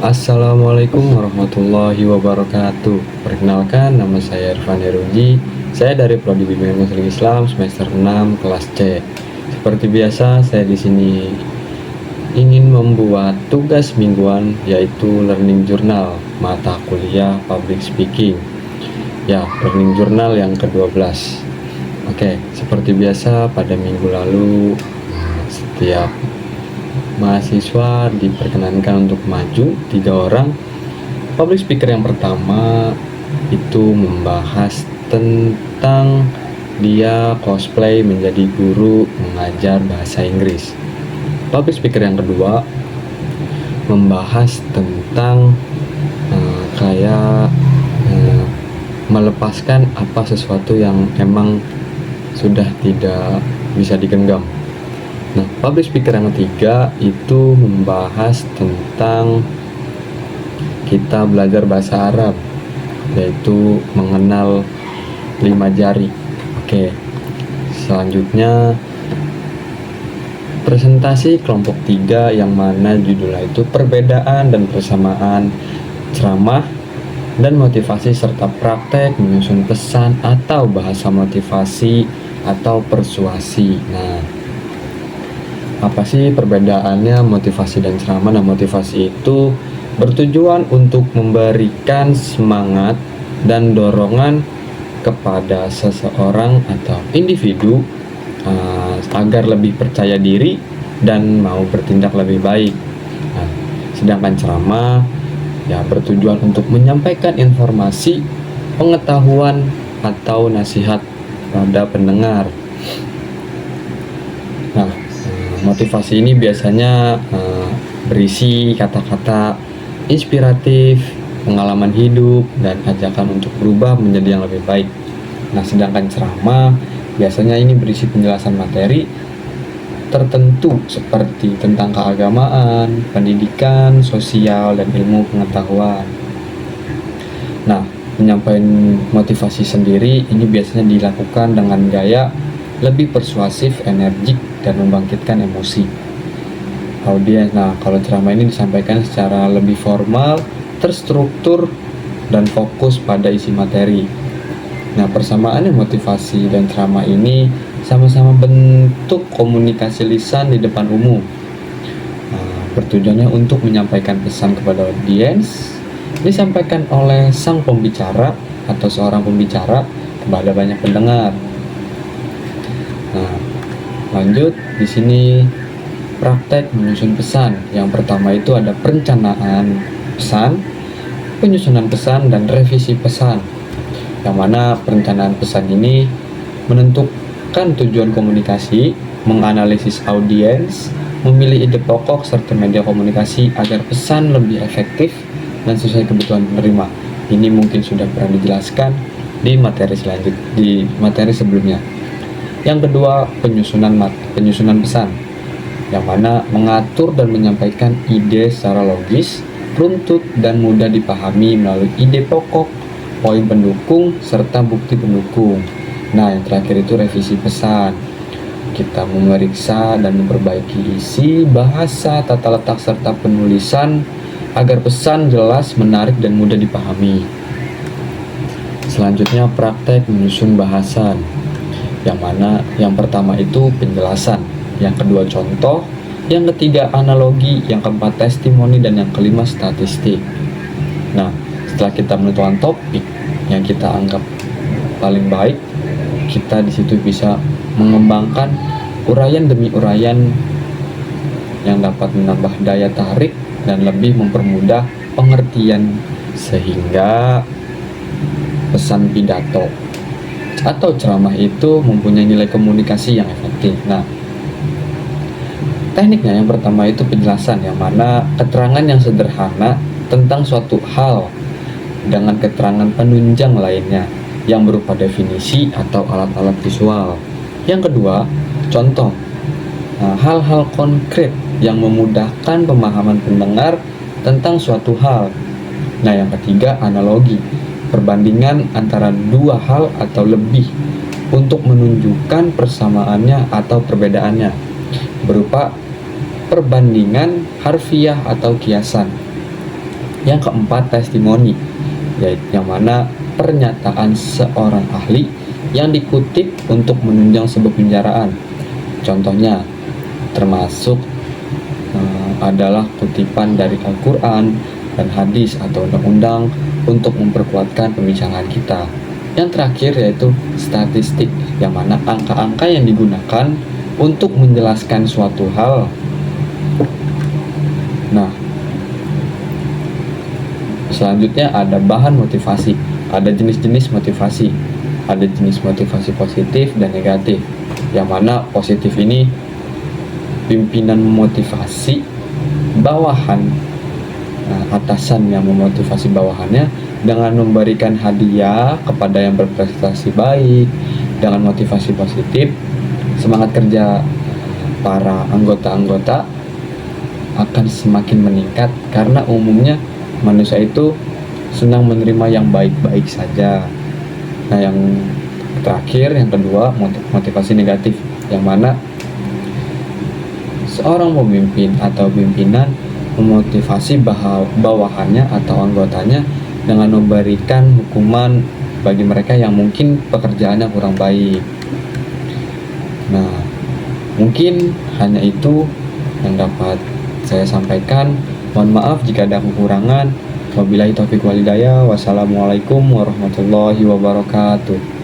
Assalamualaikum warahmatullahi wabarakatuh. Perkenalkan, nama saya Irfan Heruji. Saya dari Prodi Bimbingan Konseling Islam semester 6 kelas C. Seperti biasa, saya di sini ingin membuat tugas mingguan, yaitu learning journal mata kuliah public speaking. Ya, learning journal yang ke-12. Oke, seperti biasa pada minggu lalu setiap mahasiswa diperkenankan untuk maju 3 orang. Public speaker yang pertama itu membahas tentang dia cosplay menjadi guru mengajar bahasa Inggris. Public speaker yang kedua membahas tentang melepaskan apa sesuatu yang emang sudah tidak bisa digenggam. Nah, public speaker yang ketiga itu membahas tentang kita belajar bahasa Arab, yaitu mengenal 5 jari. Oke, selanjutnya presentasi kelompok 3 yang mana judulnya itu perbedaan dan persamaan ceramah dan motivasi serta praktek menyusun pesan atau bahasa motivasi atau persuasi. Nah, apa sih perbedaannya motivasi dan ceramah? Nah, motivasi itu bertujuan untuk memberikan semangat dan dorongan kepada seseorang atau individu agar lebih percaya diri dan mau bertindak lebih baik. Nah, sedangkan ceramah ya bertujuan untuk menyampaikan informasi, pengetahuan atau nasihat pada pendengar. Nah, motivasi ini biasanya berisi kata-kata inspiratif, pengalaman hidup, dan ajakan untuk berubah menjadi yang lebih baik. Nah, sedangkan ceramah biasanya ini berisi penjelasan materi tertentu seperti tentang keagamaan, pendidikan, sosial, dan ilmu pengetahuan. Nah, penyampaian motivasi sendiri ini biasanya dilakukan dengan gaya lebih persuasif, energik, dan membangkitkan emosi audiens. Nah, kalau ceramah ini disampaikan secara lebih formal, terstruktur, dan fokus pada isi materi. Nah, persamaannya motivasi dan ceramah ini sama-sama bentuk komunikasi lisan di depan umum. Bertujuannya untuk menyampaikan pesan kepada audiens, disampaikan oleh sang pembicara atau seorang pembicara kepada banyak pendengar. Nah, lanjut di sini praktek menyusun pesan. Yang pertama itu ada perencanaan pesan, penyusunan pesan, dan revisi pesan. Yang mana perencanaan pesan ini menentukan tujuan komunikasi, menganalisis audiens, memilih ide pokok serta media komunikasi agar pesan lebih efektif dan sesuai kebutuhan penerima. Ini mungkin sudah pernah dijelaskan di materi sebelumnya. Yang kedua, penyusunan pesan, yang mana mengatur dan menyampaikan ide secara logis, runtut, dan mudah dipahami melalui ide pokok, poin pendukung, serta bukti pendukung. Nah, yang terakhir itu revisi pesan. Kita memeriksa dan memperbaiki isi, bahasa, tata letak, serta penulisan agar pesan jelas, menarik, dan mudah dipahami. Selanjutnya praktek menyusun bahasan, yang mana yang pertama itu penjelasan, yang kedua contoh, yang ketiga analogi, yang keempat testimoni, dan yang kelima statistik. Nah, setelah kita menentukan topik yang kita anggap paling baik, kita di situ bisa mengembangkan uraian demi uraian yang dapat menambah daya tarik dan lebih mempermudah pengertian sehingga pesan pidato atau ceramah itu mempunyai nilai komunikasi yang efektif. Nah, tekniknya yang pertama itu penjelasan, yang mana keterangan yang sederhana tentang suatu hal dengan keterangan penunjang lainnya yang berupa definisi atau alat-alat visual. Yang kedua, contoh, hal-hal konkret yang memudahkan pemahaman pendengar tentang suatu hal. Nah, yang ketiga, analogi, perbandingan antara dua hal atau lebih untuk menunjukkan persamaannya atau perbedaannya berupa perbandingan harfiah atau kiasan. Yang keempat, testimoni, yaitu yang mana pernyataan seorang ahli yang dikutip untuk menunjang sebuah pembicaraan. Contohnya termasuk adalah kutipan dari Al-Quran dan hadis atau undang-undang untuk memperkuatkan pembicaraan kita. Yang terakhir yaitu statistik, yang mana angka-angka yang digunakan untuk menjelaskan suatu hal. Nah, selanjutnya ada bahan motivasi, ada jenis-jenis motivasi, ada jenis motivasi positif dan negatif, yang mana positif ini pimpinan memotivasi bawahan, atasan yang memotivasi bawahannya dengan memberikan hadiah kepada yang berprestasi baik. Dengan motivasi positif, semangat kerja para anggota-anggota akan semakin meningkat karena umumnya manusia itu senang menerima yang baik-baik saja. Nah, yang terakhir, yang kedua, motivasi negatif, yang mana seorang pemimpin atau pimpinan memotivasi bawahannya atau anggotanya dengan memberikan hukuman bagi mereka yang mungkin pekerjaannya kurang baik. Nah, mungkin hanya itu yang dapat saya sampaikan. Mohon maaf jika ada kekurangan. Wabillahi taufiq wal hidayah. Wassalamualaikum warahmatullahi wabarakatuh.